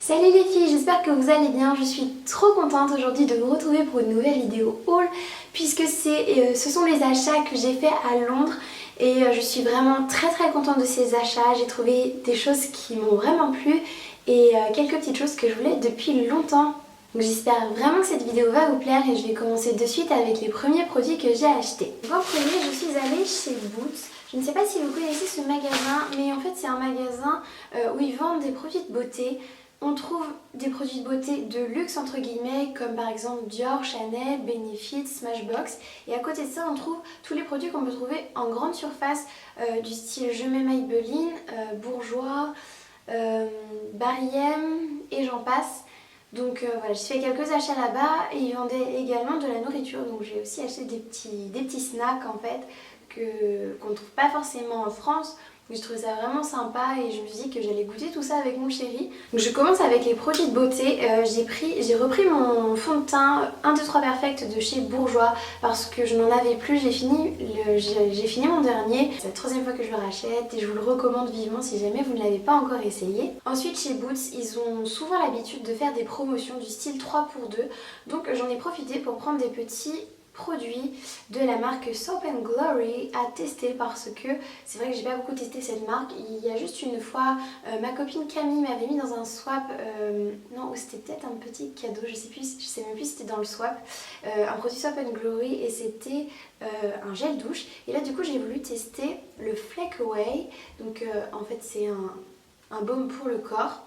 Salut les filles, j'espère que vous allez bien. Je suis trop contente aujourd'hui de vous retrouver pour une nouvelle vidéo haul puisque ce sont les achats que j'ai fait à Londres et je suis vraiment très contente de ces achats. J'ai trouvé des choses qui m'ont vraiment plu et quelques petites choses que je voulais depuis longtemps. Donc j'espère vraiment que cette vidéo va vous plaire et je vais commencer de suite avec les premiers produits que j'ai achetés. Donc en premier, je suis allée chez Boots. Je ne sais pas si vous connaissez ce magasin, mais en fait c'est un magasin où ils vendent des produits de beauté. On trouve des produits de beauté de luxe entre guillemets comme par exemple Dior, Chanel, Benefit, Smashbox, et à côté de ça on trouve tous les produits qu'on peut trouver en grande surface du style Je mets Maybelline, Bourjois, Barry M et j'en passe. Donc voilà, j'ai fait quelques achats là-bas et ils vendaient également de la nourriture, donc j'ai aussi acheté des petits snacks en fait qu'on ne trouve pas forcément en France. Je trouvais ça vraiment sympa et je me suis dit que j'allais goûter tout ça avec mon chéri. Donc je commence avec les produits de beauté. J'ai repris mon fond de teint 1, 2, 3 Perfect de chez Bourjois parce que je n'en avais plus. J'ai fini mon dernier. C'est la troisième fois que je le rachète et je vous le recommande vivement si jamais vous ne l'avez pas encore essayé. Ensuite chez Boots, ils ont souvent l'habitude de faire des promotions du style 3 pour 2. Donc j'en ai profité pour prendre des petits produits de la marque Soap & Glory à tester parce que c'est vrai que j'ai pas beaucoup testé cette marque. Il y a juste une fois, ma copine Camille m'avait mis dans un swap, non c'était peut-être un petit cadeau, je sais même plus si c'était dans le swap, un produit Soap & Glory et c'était un gel douche. Et là du coup j'ai voulu tester le Flake Away, donc en fait c'est un baume pour le corps.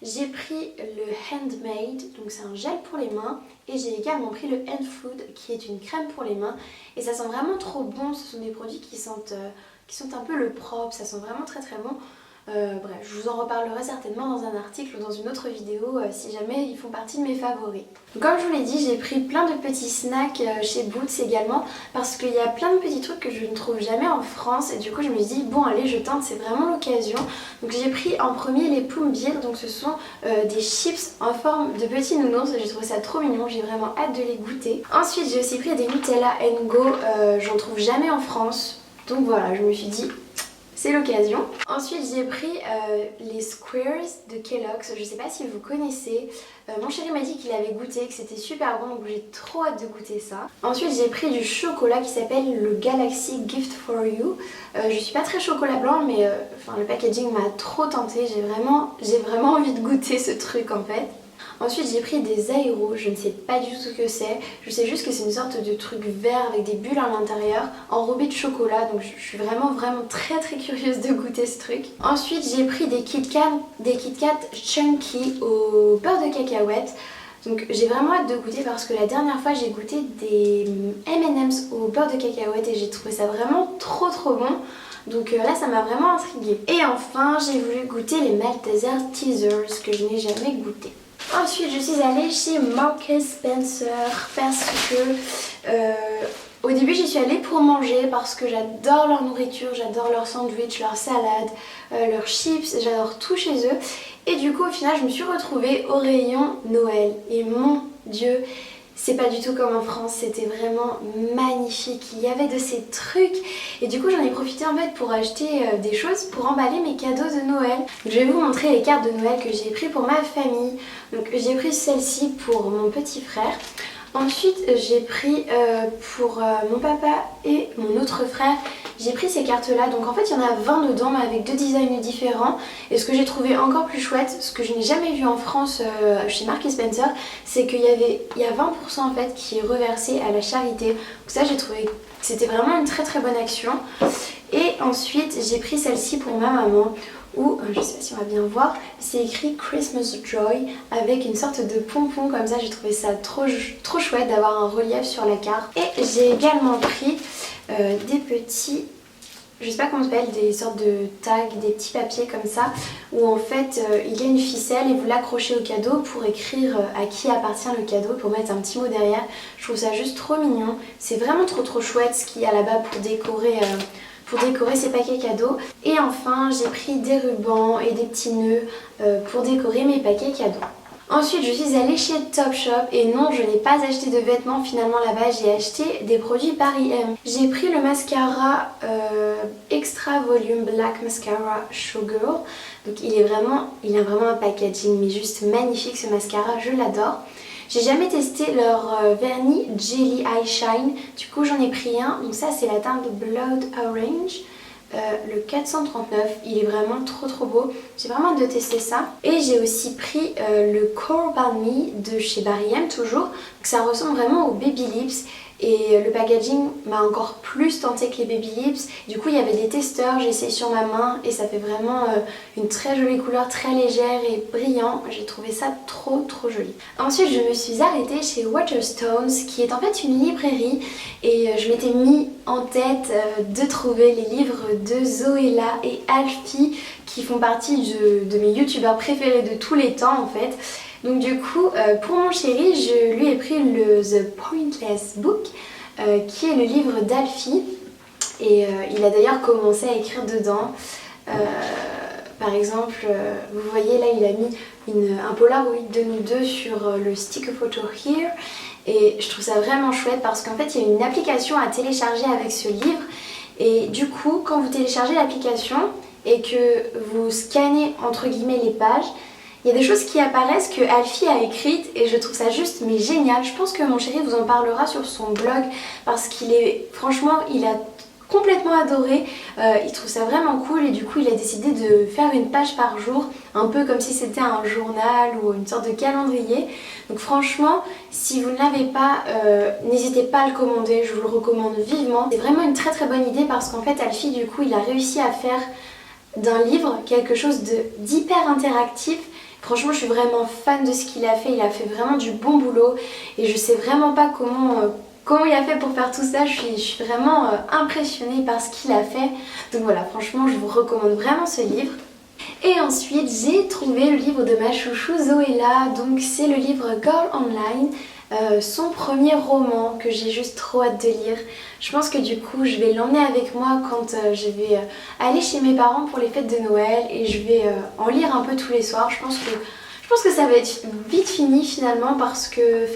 J'ai pris le Handmade, donc c'est un gel pour les mains, et j'ai également pris le Hand Food qui est une crème pour les mains et ça sent vraiment trop bon. Ce sont des produits qui sentent un peu le propre, ça sent vraiment très bon. Bref, je vous en reparlerai certainement dans un article ou dans une autre vidéo si jamais ils font partie de mes favoris. Donc, comme je vous l'ai dit, j'ai pris plein de petits snacks chez Boots également parce qu'il y a plein de petits trucs que je ne trouve jamais en France et du coup je me suis dit bon allez je tente, c'est vraiment l'occasion. Donc j'ai pris en premier les Plombier, donc ce sont des chips en forme de petits nounours et j'ai trouvé ça trop mignon, j'ai vraiment hâte de les goûter. Ensuite j'ai aussi pris des Nutella Go, j'en trouve jamais en France donc voilà je me suis dit c'est l'occasion. Ensuite j'ai pris les Squares de Kellogg's, je sais pas si vous connaissez. Mon chéri m'a dit qu'il avait goûté, que c'était super bon, donc j'ai trop hâte de goûter ça. Ensuite j'ai pris du chocolat qui s'appelle le Galaxy Gift for You. Je suis pas très chocolat blanc mais le packaging m'a trop tenté, j'ai vraiment envie de goûter ce truc en fait. Ensuite j'ai pris des aéros, je ne sais pas du tout ce que c'est, je sais juste que c'est une sorte de truc vert avec des bulles à l'intérieur, enrobé de chocolat, donc je suis vraiment très curieuse de goûter ce truc. Ensuite j'ai pris des Kit Kat Chunky au beurre de cacahuète. Donc j'ai vraiment hâte de goûter parce que la dernière fois j'ai goûté des M&M's au beurre de cacahuète et j'ai trouvé ça vraiment trop bon. Donc là ça m'a vraiment intriguée. Et enfin j'ai voulu goûter les Malteser Teasers que je n'ai jamais goûté. Ensuite je suis allée chez Marks & Spencer parce que au début j'y suis allée pour manger parce que j'adore leur nourriture, j'adore leur sandwich, leur salade, leurs chips, j'adore tout chez eux. Et du coup au final je me suis retrouvée au rayon Noël et mon Dieu, c'est pas du tout comme en France, c'était vraiment magnifique, il y avait de ces trucs et du coup j'en ai profité en fait pour acheter des choses pour emballer mes cadeaux de Noël. Donc, je vais vous montrer les cartes de Noël que j'ai pris pour ma famille. Donc j'ai pris celle-ci pour mon petit frère. Ensuite j'ai pris pour mon papa et mon autre frère, j'ai pris ces cartes là, donc en fait il y en a 20 dedans mais avec 2 designs différents. Et ce que j'ai trouvé encore plus chouette, ce que je n'ai jamais vu en France chez Marks & Spencer, c'est qu'il y a 20% en fait qui est reversé à la charité. Donc ça j'ai trouvé que c'était vraiment une très bonne action. Et ensuite j'ai pris celle-ci pour ma maman où, je sais pas si on va bien voir, c'est écrit Christmas Joy avec une sorte de pompon comme ça. J'ai trouvé ça trop chouette d'avoir un relief sur la carte. Et j'ai également pris des petits, je sais pas comment on s'appelle, des sortes de tags, des petits papiers comme ça où en fait il y a une ficelle et vous l'accrochez au cadeau pour écrire à qui appartient le cadeau, pour mettre un petit mot derrière. Je trouve ça juste trop mignon, c'est vraiment trop chouette ce qu'il y a là-bas pour décorer ces paquets cadeaux. Et enfin j'ai pris des rubans et des petits nœuds pour décorer mes paquets cadeaux. Ensuite je suis allée chez Topshop et non, je n'ai pas acheté de vêtements finalement là-bas, j'ai acheté des produits Paris M. J'ai pris le mascara Extra Volume Black Mascara Showgirl. Donc il a vraiment un packaging mais juste magnifique ce mascara, je l'adore. J'ai jamais testé leur vernis Jelly Eye Shine, du coup j'en ai pris un, donc ça c'est la teinte Blood Orange. Le 439, il est vraiment trop beau, j'ai vraiment hâte de tester ça. Et j'ai aussi pris le Core Balm Me de chez Barry M toujours, donc ça ressemble vraiment au Baby Lips et le packaging m'a encore plus tenté que les Baby Lips. Du coup il y avait des testeurs, j'ai essayé sur ma main et ça fait vraiment une très jolie couleur, très légère et brillant, j'ai trouvé ça trop joli. Ensuite je me suis arrêtée chez Waterstones qui est en fait une librairie et je m'étais mis en tête de trouver les livres de Zoéla et Alfie qui font partie de mes youtubeurs préférés de tous les temps en fait. Donc du coup pour mon chéri je lui ai pris le The Pointless Book qui est le livre d'Alfie et il a d'ailleurs commencé à écrire dedans. Par exemple, vous voyez là il a mis un Polaroid de nous deux sur le stick photo here et je trouve ça vraiment chouette parce qu'en fait il y a une application à télécharger avec ce livre et du coup quand vous téléchargez l'application et que vous scannez entre guillemets les pages, il y a des choses qui apparaissent que Alfie a écrites et je trouve ça juste mais génial. Je pense que mon chéri vous en parlera sur son blog parce qu'il est, franchement, il a complètement adoré, il trouve ça vraiment cool et du coup il a décidé de faire une page par jour, un peu comme si c'était un journal ou une sorte de calendrier. Donc franchement, si vous ne l'avez pas, n'hésitez pas à le commander, je vous le recommande vivement. C'est vraiment une très bonne idée parce qu'en fait Alfie du coup il a réussi à faire d'un livre quelque chose d'hyper interactif. Franchement je suis vraiment fan de ce qu'il a fait, il a fait vraiment du bon boulot et je sais vraiment pas comment il a fait pour faire tout ça, je suis vraiment impressionnée par ce qu'il a fait. Donc voilà, franchement je vous recommande vraiment ce livre. Et ensuite j'ai trouvé le livre de ma chouchou Zoéla, donc c'est le livre Girl Online. Son premier roman que j'ai juste trop hâte de lire. Je pense que du coup je vais l'emmener avec moi quand je vais aller chez mes parents pour les fêtes de Noël et je vais en lire un peu tous les soirs. Je pense que ça va être vite fini finalement parce que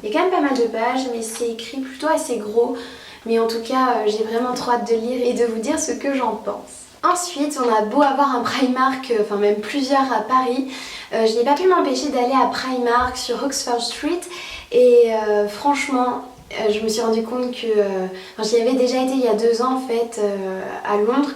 il y a quand même pas mal de pages mais c'est écrit plutôt assez gros. Mais en tout cas j'ai vraiment trop hâte de lire et de vous dire ce que j'en pense. Ensuite, on a beau avoir un Primark, enfin même plusieurs à Paris, je n'ai pas pu m'empêcher d'aller à Primark sur Oxford Street et franchement, je me suis rendu compte que j'y avais déjà été il y a 2 ans en fait à Londres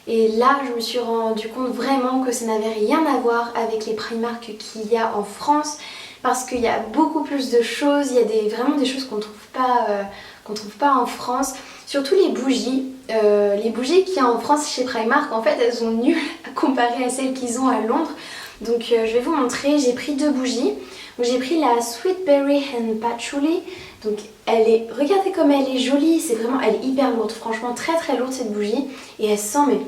et là je me suis rendu compte vraiment que ça n'avait rien à voir avec les Primark qu'il y a en France parce qu'il y a beaucoup plus de choses, il y a vraiment des choses qu'on ne trouve pas en France. Surtout les bougies qu'il y a en France chez Primark, en fait elles sont nulles comparées à celles qu'ils ont à Londres. Donc je vais vous montrer, j'ai pris 2 bougies. J'ai pris la Sweet Berry and Patchouli. Donc regardez comme elle est jolie, elle est hyper lourde, franchement très lourde cette bougie. Et elle sent mais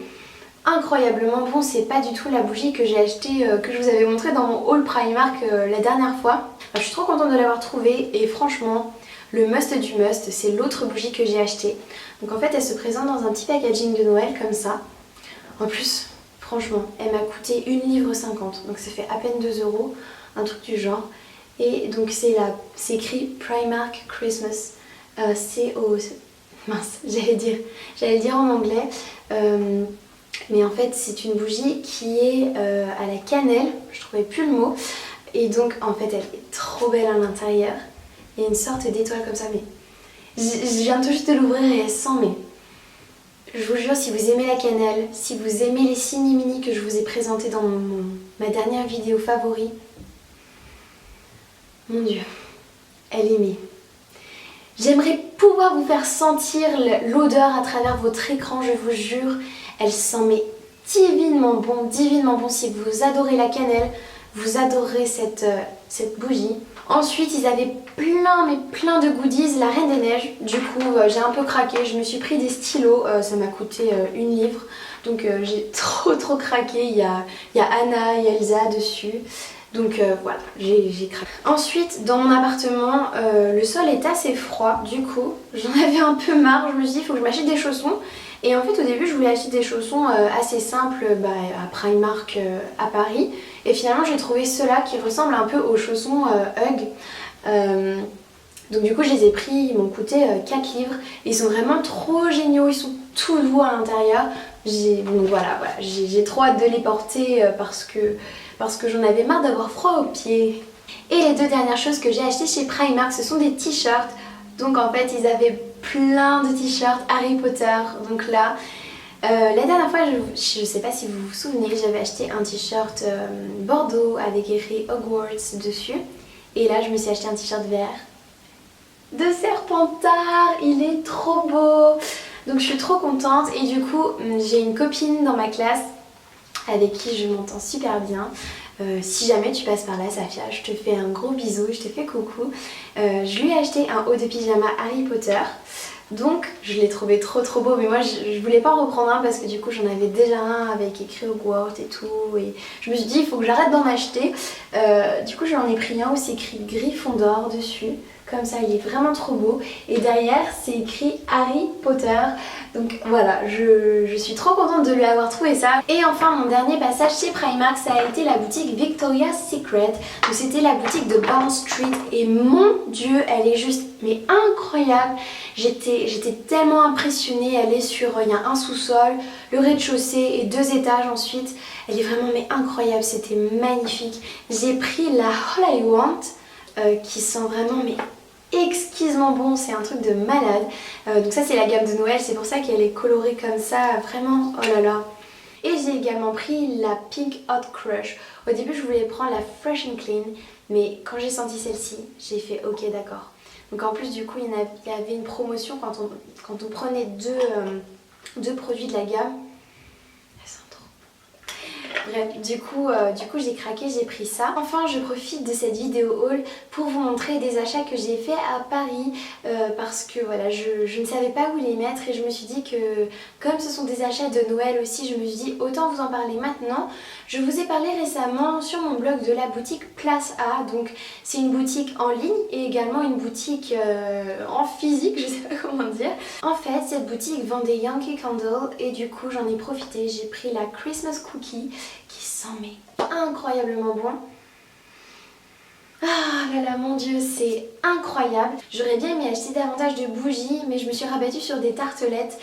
incroyablement bon, c'est pas du tout la bougie que j'ai achetée, que je vous avais montrée dans mon haul Primark la dernière fois. Je suis trop contente de l'avoir trouvée et franchement, le must du must, c'est l'autre bougie que j'ai achetée. Donc en fait elle se présente dans un petit packaging de Noël comme ça. En plus, franchement, elle m'a coûté 1,50 livre, donc ça fait à peine 2 €, un truc du genre. Et donc c'est écrit Primark Christmas. Mince, j'allais dire en anglais. Mais en fait c'est une bougie qui est à la cannelle, je trouvais plus le mot. Et donc en fait elle est trop belle à l'intérieur. Il y a une sorte d'étoile comme ça, mais je viens tout juste de l'ouvrir et elle sent, mais je vous jure, si vous aimez la cannelle, si vous aimez les Sini Mini que je vous ai présentés dans ma dernière vidéo favori, mon dieu, elle est mais... J'aimerais pouvoir vous faire sentir l'odeur à travers votre écran, je vous jure, elle sent mais divinement bon, si vous adorez la cannelle, vous adorerez cette bougie. Ensuite ils avaient plein de goodies, la Reine des Neiges, du coup j'ai un peu craqué, je me suis pris des stylos, ça m'a coûté 1 livre, donc j'ai trop craqué, il y a Anna et Elsa dessus, donc voilà, j'ai craqué. Ensuite dans mon appartement, le sol est assez froid, du coup j'en avais un peu marre, je me suis dit il faut que je m'achète des chaussons, Et en fait au début je voulais acheter des chaussons assez simples à Primark à Paris. Et finalement j'ai trouvé ceux-là qui ressemblent un peu aux chaussons Hug. Donc du coup je les ai pris, ils m'ont coûté 4 livres. Ils sont vraiment trop géniaux, ils sont tout doux à l'intérieur. Donc voilà, j'ai trop hâte de les porter parce que j'en avais marre d'avoir froid aux pieds. Et les deux dernières choses que j'ai achetées chez Primark, ce sont des t-shirts. Donc en fait ils avaient plein de t-shirts Harry Potter. Donc là, la dernière fois, je sais pas si vous vous souvenez, j'avais acheté un t-shirt bordeaux avec écrit Hogwarts dessus. Et là je me suis acheté un t-shirt vert de Serpentard, il est trop beau. Donc je suis trop contente et du coup j'ai une copine dans ma classe avec qui je m'entends super bien. Si jamais tu passes par là Safia, je te fais un gros bisou, je te fais coucou. Je lui ai acheté un haut de pyjama Harry Potter. Donc je l'ai trouvé trop beau, mais moi je voulais pas en reprendre un parce que du coup j'en avais déjà un avec écrit Hogwarts et tout. Et je me suis dit il faut que j'arrête d'en acheter. Du coup j'en ai pris un où c'est écrit Gryffondor dessus. Comme ça, il est vraiment trop beau. Et derrière, c'est écrit Harry Potter. Donc voilà, je suis trop contente de lui avoir trouvé ça. Et enfin, mon dernier passage chez Primark, ça a été la boutique Victoria's Secret. Donc c'était la boutique de Bond Street. Et mon Dieu, elle est juste mais incroyable. J'étais tellement impressionnée. Elle est sur, il y a un sous-sol, le rez-de-chaussée et 2 étages ensuite. Elle est vraiment mais incroyable, c'était magnifique. J'ai pris la All I Want. Qui sent vraiment mais exquisement bon, c'est un truc de malade. Donc ça c'est la gamme de Noël, c'est pour ça qu'elle est colorée comme ça, vraiment oh là là. Et j'ai également pris la Pink Hot Crush. Au début je voulais prendre la Fresh and Clean, mais quand j'ai senti celle-ci, j'ai fait ok d'accord. Donc en plus du coup il y avait une promotion quand on prenait deux produits de la gamme. Bref, du coup j'ai craqué, j'ai pris ça. Enfin, je profite de cette vidéo haul pour vous montrer des achats que j'ai fait à Paris parce que voilà, je ne savais pas où les mettre et je me suis dit que comme ce sont des achats de Noël aussi, je me suis dit autant vous en parler maintenant. Je vous ai parlé récemment sur mon blog de la boutique Place A, donc c'est une boutique en ligne et également une boutique en physique, je sais pas comment dire. En fait, cette boutique vend des Yankee Candle et du coup j'en ai profité, j'ai pris la Christmas Cookie qui sent mais incroyablement bon. Ah là là, mon Dieu, c'est incroyable. J'aurais bien aimé acheter davantage de bougies, mais je me suis rabattue sur des tartelettes.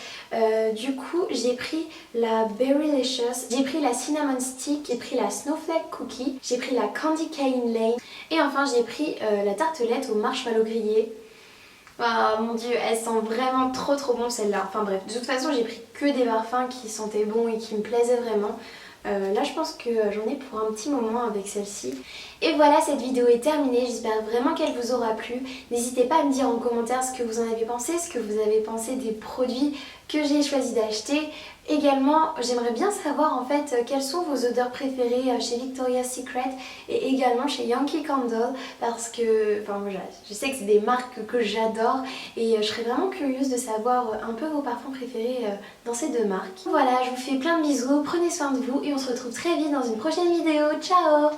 Du coup, j'ai pris la Berrylicious, j'ai pris la Cinnamon Stick, j'ai pris la Snowflake Cookie, j'ai pris la Candy Cane Lane et enfin j'ai pris la tartelette au marshmallow grillé. Oh mon Dieu, elle sent vraiment trop bon celle-là. Enfin bref, de toute façon j'ai pris que des parfums qui sentaient bon et qui me plaisaient vraiment. Là je pense que j'en ai pour un petit moment avec celle-ci. Et voilà, cette vidéo est terminée, j'espère vraiment qu'elle vous aura plu. N'hésitez pas à me dire en commentaire ce que vous en avez pensé, ce que vous avez pensé des produits que j'ai choisi d'acheter. Également, j'aimerais bien savoir en fait quelles sont vos odeurs préférées chez Victoria's Secret et également chez Yankee Candle parce que, enfin voilà, je sais que c'est des marques que j'adore et je serais vraiment curieuse de savoir un peu vos parfums préférés dans ces deux marques. Voilà, je vous fais plein de bisous, prenez soin de vous et on se retrouve très vite dans une prochaine vidéo. Ciao!